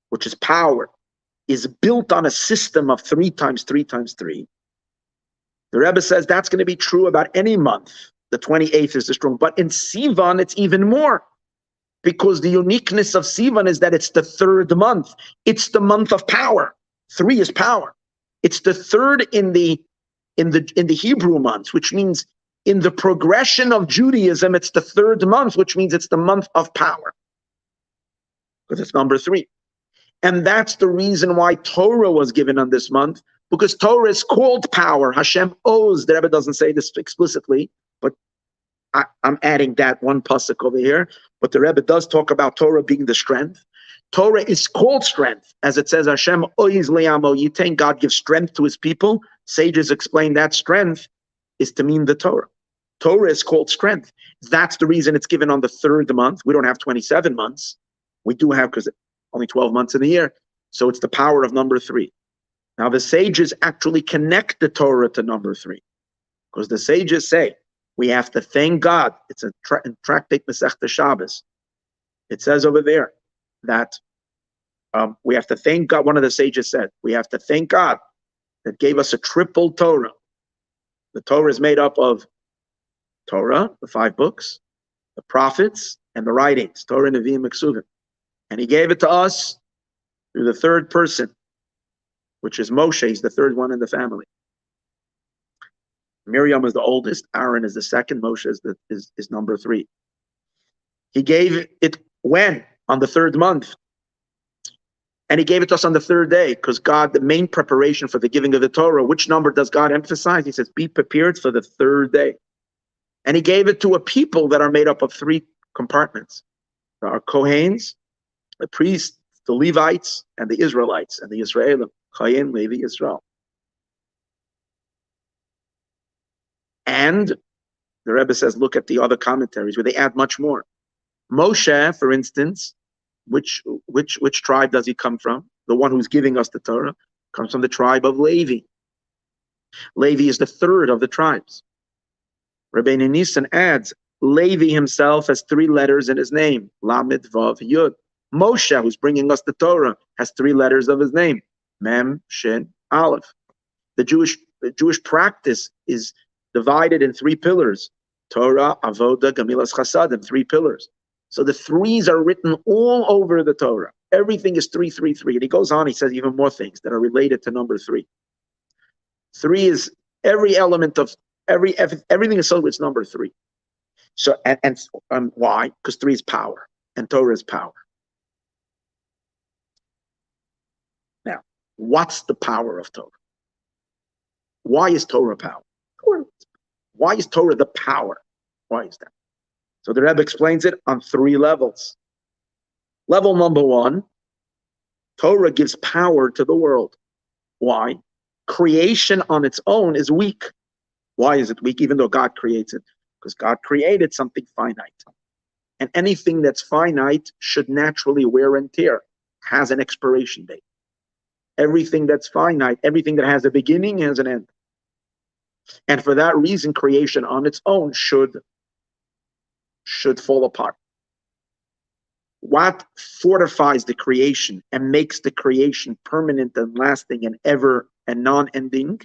which is power, is built on a system of 3 times 3 times 3, the Rebbe says that's going to be true about any month. The 28th is the strong. But in Sivan, it's even more. Because the uniqueness of Sivan is that it's the 3rd month. It's the month of power. 3 is power. It's the 3rd in the Hebrew months, which means in the progression of Judaism, it's the 3rd month, which means it's the month of power. Because it's number 3. And that's the reason why Torah was given on this month, because Torah is called power. Hashem owes, the Rebbe doesn't say this explicitly, but I'm adding that one pasuk over here. But the Rebbe does talk about Torah being the strength. Torah is called strength, as it says, Hashem oiz le'amo yitain, God gives strength to his people. Sages explain that strength is to mean the Torah. Torah is called strength. That's the reason it's given on the 3rd month. We don't have 27 months. We do have, because only 12 months in the year. So it's the power of number 3. Now the sages actually connect the Torah to number 3. Because the sages say, we have to thank God. It's a tractate Masechta Shabbos. It says over there that we have to thank God. One of the sages said, we have to thank God that gave us a triple Torah. The Torah is made up of Torah, the 5 books, the prophets, and the writings, Torah, Nevi'im, Ksuvim. And he gave it to us through the 3rd person, which is Moshe. He's the 3rd one in the family. Miriam is the oldest, Aaron is the 2nd, Moshe is number 3. He gave it when? On the 3rd month. And he gave it to us on the 3rd day, because God, the main preparation for the giving of the Torah, which number does God emphasize? He says, be prepared for the 3rd day. And he gave it to a people that are made up of 3 compartments. There are Kohanes, the priests, the Levites, and the Israelites, and the Israelim. Chayin, Levi, Israel. And the Rebbe says, look at the other commentaries where they add much more. Moshe, for instance, which tribe does he come from? The one who's giving us the Torah comes from the tribe of Levi. Levi is the 3rd of the tribes. Rabbeinu Nissen adds, Levi himself has 3 letters in his name, Lamed, Vav, Yud. Moshe, who's bringing us the Torah, has 3 letters of his name, Mem, Shin, Aleph. The Jewish practice is divided in 3 pillars, Torah, Avoda, Gemilas Chasadim, 3 pillars. So the 3s are written all over the Torah. Everything is 3, 3, 3. And he goes on, he says even more things that are related to number 3. 3 is every element of, everything is so it's number 3. So, and why? Because 3 is power, and Torah is power. Now, what's the power of Torah? Why is Torah power? Why is Torah the power? Why is that? So the Rebbe explains it on 3 levels. Level number 1, Torah gives power to the world. Why? Creation on its own is weak. Why is it weak? Even though God creates it. Because God created something finite. And anything that's finite should naturally wear and tear, has an expiration date. Everything that's finite, everything that has a beginning has an end. And for that reason, creation on its own should fall apart. What fortifies the creation and makes the creation permanent and lasting and ever and non-ending?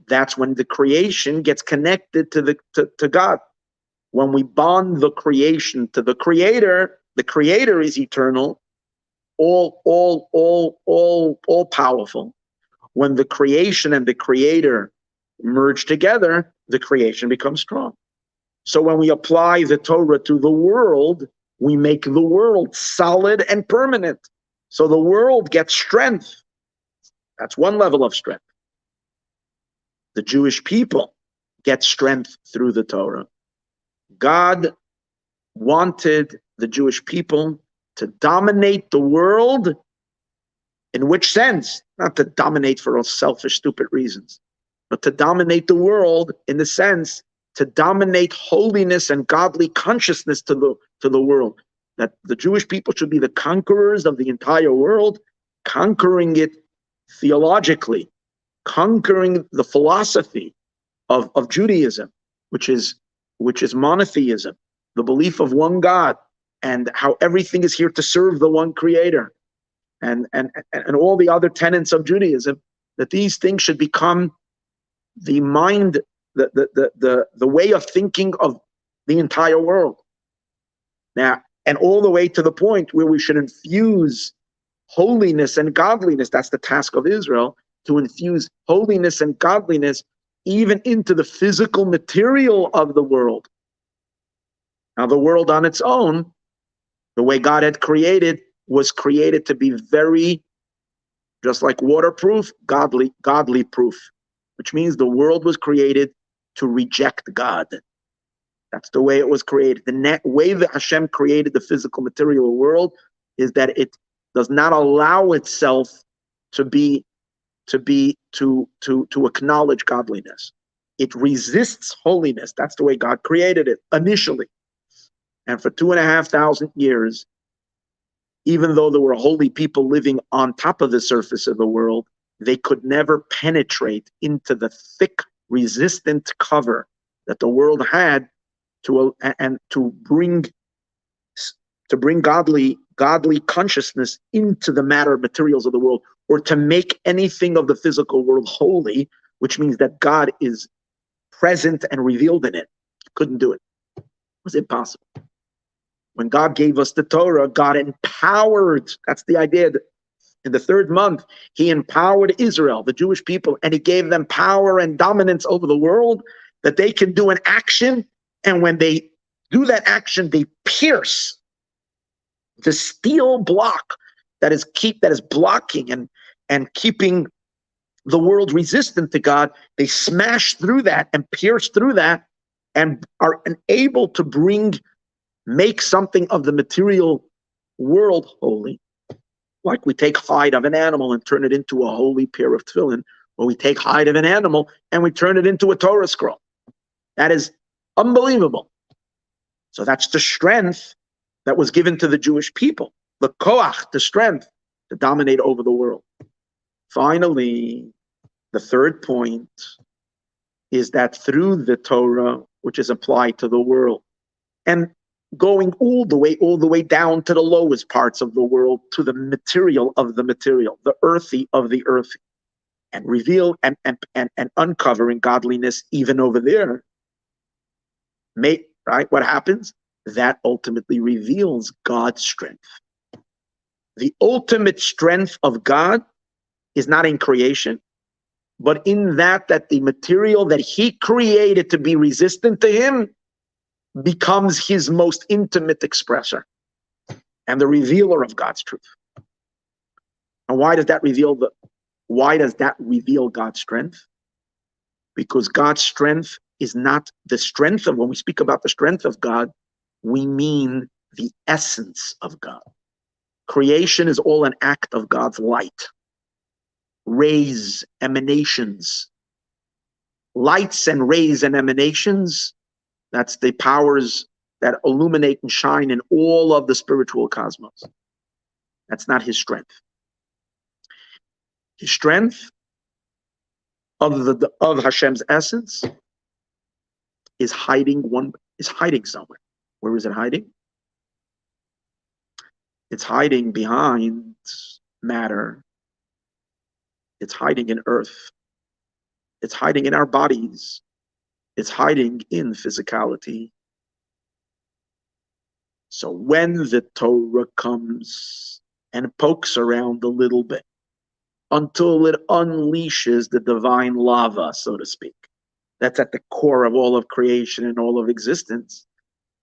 That's when the creation gets connected to God. When we bond the creation to the Creator is eternal, all powerful. When the creation and the Creator merge together, the creation becomes strong. So when we apply the Torah to the world, we make the world solid and permanent. So the world gets strength. That's one level of strength. The Jewish people get strength through the Torah. God wanted the Jewish people to dominate the world. In which sense? Not to dominate for all selfish, stupid reasons, but to dominate the world in the sense to dominate holiness and godly consciousness to the world. That the Jewish people should be the conquerors of the entire world, conquering it theologically, conquering the philosophy of Judaism, which is monotheism, the belief of one God, and how everything is here to serve the one Creator, and all the other tenets of Judaism. That these things should become the mind, the way of thinking of the entire world. Now, and all the way to the point where we should infuse holiness and godliness. That's the task of Israel, to infuse holiness and godliness even into the physical material of the world. Now, the world on its own, the way God had created, was created to be very, just like waterproof, godly proof, which means the world was created to reject God. That's the way it was created. The way that Hashem created the physical material world is that it does not allow itself to acknowledge godliness. It resists holiness. That's the way God created it initially. And for 2,500 years, even though there were holy people living on top of the surface of the world, they could never penetrate into the thick, resistant cover that the world had to bring godly consciousness into the matter materials of the world, or to make anything of the physical world holy, which means that God is present and revealed in it. Couldn't do it. It was impossible. When God gave us the Torah, God empowered, that's the idea. In the third month, he empowered Israel, the Jewish people, and he gave them power and dominance over the world, that they can do an action, and when they do that action, they pierce the steel block that is blocking and keeping the world resistant to God. They smash through that and pierce through that, and are able to make something of the material world holy. Like we take hide of an animal and turn it into a holy pair of tefillin, or we take hide of an animal and we turn it into a Torah scroll. That is unbelievable. So that's the strength that was given to the Jewish people, the koach, the strength to dominate over the world. Finally, the third point is that through the Torah, which is applied to the world, and going all the way down to the lowest parts of the world, to the material of the material, the earthy of the earthy, and reveal and uncovering godliness even over there. Right? What happens? That ultimately reveals God's strength. The ultimate strength of God is not in creation, but in that the material that he created to be resistant to him becomes his most intimate expressor and the revealer of God's truth. And why does that reveal God's strength? Because God's strength is not the strength of, when we speak about the strength of God, we mean the essence of God. Creation is all an act of God's light. Rays, emanations, lights and rays and emanations, that's the powers that illuminate and shine in all of the spiritual cosmos. That's not his strength. His strength of Hashem's essence is hiding somewhere. Where is it hiding? It's hiding behind matter. It's hiding in earth. It's hiding in our bodies. It's hiding in physicality. So when the Torah comes and pokes around a little bit until it unleashes the divine lava, so to speak, that's at the core of all of creation and all of existence,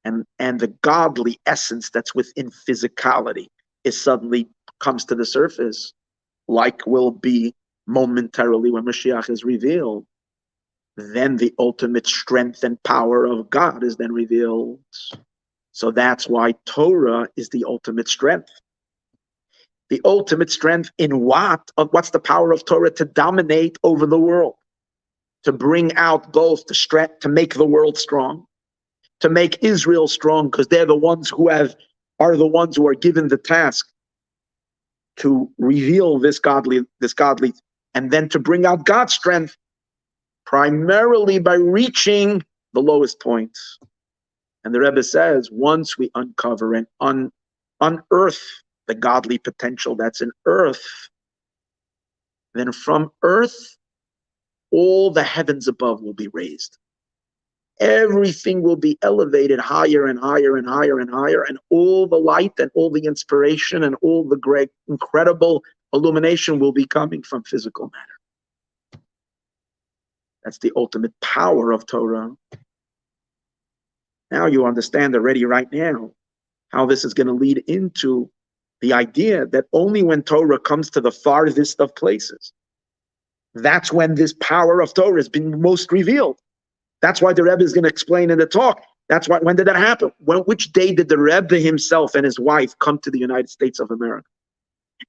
and the godly essence that's within physicality suddenly comes to the surface, like will be momentarily when Mashiach is revealed, then the ultimate strength and power of God is then revealed. So that's why Torah is the ultimate strength. The ultimate strength in what? What's the power of Torah? To dominate over the world, to bring out both the strength, to make the world strong, to make Israel strong, because they're the ones who are given the task to reveal this godly, and then to bring out God's strength primarily by reaching the lowest point. And the Rebbe says, once we uncover and unearth the godly potential that's in earth, then from earth, all the heavens above will be raised. Everything will be elevated higher and higher and higher and higher, and all the light and all the inspiration and all the great, incredible illumination will be coming from physical matter. That's the ultimate power of Torah. Now you understand already right now how this is going to lead into the idea that only when Torah comes to the farthest of places, that's when this power of Torah has been most revealed. That's why the Rebbe is going to explain in the talk. That's why. When did that happen? Which day did the Rebbe himself and his wife come to the United States of America?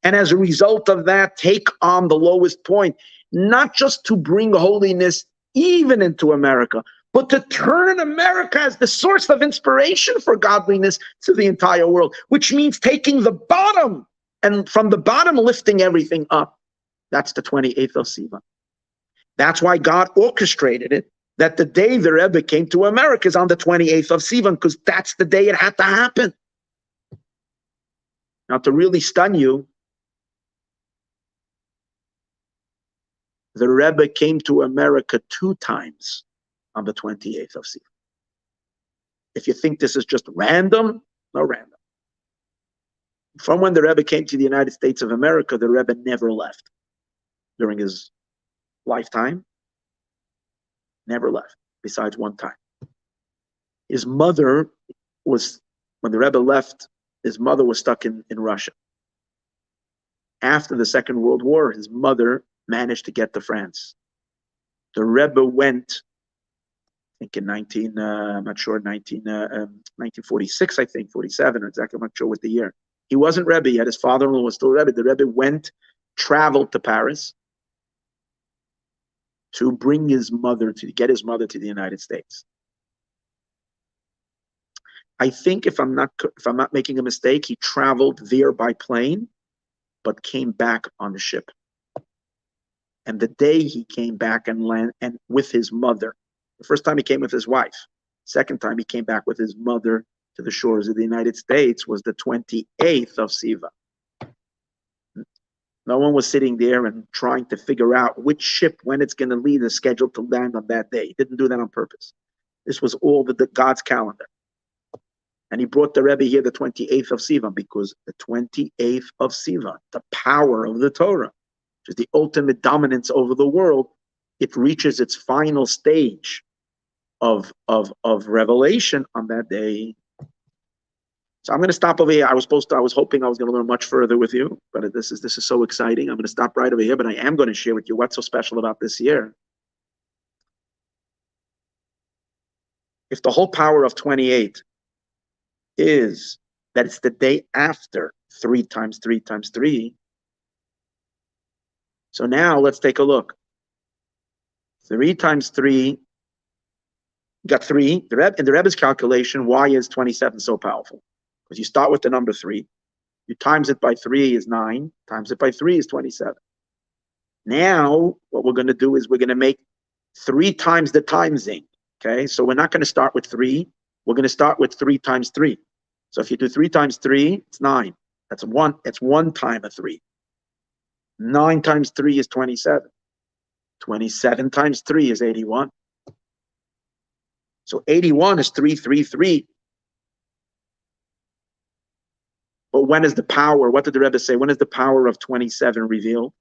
And as a result of that, take on the lowest point, not just to bring holiness even into America, but to turn America as the source of inspiration for godliness to the entire world, which means taking the bottom and from the bottom lifting everything up. That's the 28th of Sivan. That's why God orchestrated it, that the day the Rebbe came to America is on the 28th of Sivan, because that's the day it had to happen. Now, to really stun you, the Rebbe came to America 2 times on the 28th of Sivan. If you think this is just random, no random. From when the Rebbe came to the United States of America, the Rebbe never left during his lifetime. Never left, besides one time. His mother was, when the Rebbe left, his mother was stuck in Russia. After the Second World War, his mother managed to get to France. The Rebbe went, I think in 1946, I think, 47, or exactly, I'm not sure what the year. He wasn't Rebbe yet, his father-in-law was still Rebbe. The Rebbe traveled to Paris to bring his mother, to get his mother to the United States. I think if I'm not making a mistake, he traveled there by plane, but came back on the ship. And the day he came back and with his mother, the first time he came with his wife, second time he came back with his mother to the shores of the United States was the 28th of Sivan. No one was sitting there and trying to figure out which ship, when it's going to leave, is scheduled to land on that day. He didn't do that on purpose. This was all the God's calendar. And he brought the Rebbe here the 28th of Sivan, because the 28th of Sivan, the power of the Torah, which is the ultimate dominance over the world, it reaches its final stage of revelation on that day. So I'm going to stop over here. I was hoping I was going to learn much further with you, but this is so exciting. I'm going to stop right over here, but I am going to share with you what's so special about this year. If the whole power of 28 is that it's the day after 3 times 3 times 3. So now let's take a look. 3 times 3, got 3. In the Rebbe's calculation, why is 27 so powerful? Because you start with the number 3, you times it by 3 is 9, times it by 3 is 27. Now, what we're going to do is we're going to make 3 times the timesing. Okay, so we're not going to start with 3. We're going to start with 3 times 3. So if you do 3 times 3, it's 9. That's 1. It's 1 time of 3. 9 times 3 is 27. 27 times 3 is 81. So 81 is 333. But when is the power? What did the Rebbe say? When is the power of 27 revealed?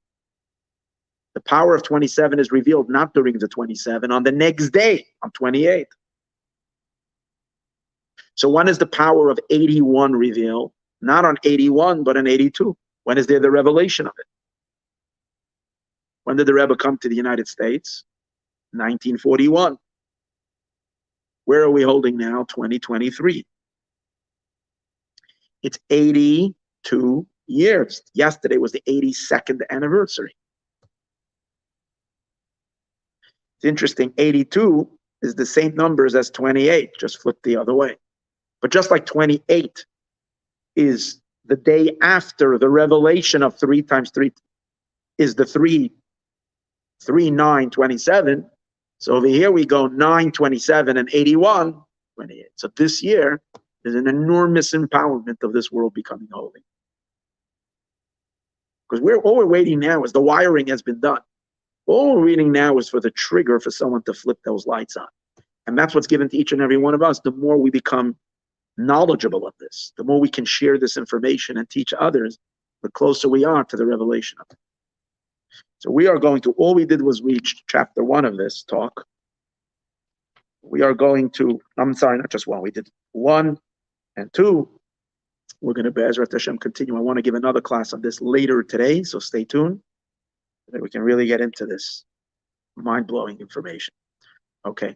The power of 27 is revealed not during the 27, on the next day, on 28. So when is the power of 81 revealed? Not on 81, but on 82. When is there the revelation of it? When did the Rebbe come to the United States? 1941. Where are we holding now? 2023. It's 82 years. Yesterday was the 82nd anniversary. It's interesting, 82 is the same numbers as 28, just flipped the other way. But just like 28 is the day after the revelation of 3 times 3 is the 3, 9, 27. So over here we go 9, 27, and 81, 28. So this year is an enormous empowerment of this world becoming holy. Because all we're waiting now is the wiring has been done. All we're waiting now is for the trigger for someone to flip those lights on. And that's what's given to each and every one of us. The more we become knowledgeable of this, the more we can share this information and teach others, the closer we are to the revelation of it. So we are going to, all we did was reach chapter 1 of this talk. We are going to, I'm sorry, not just 1, we did 1 and 2. We're going to, Be'ezrat Hashem, continue. I want to give another class on this later today, so stay tuned, so that we can really get into this mind-blowing information. Okay.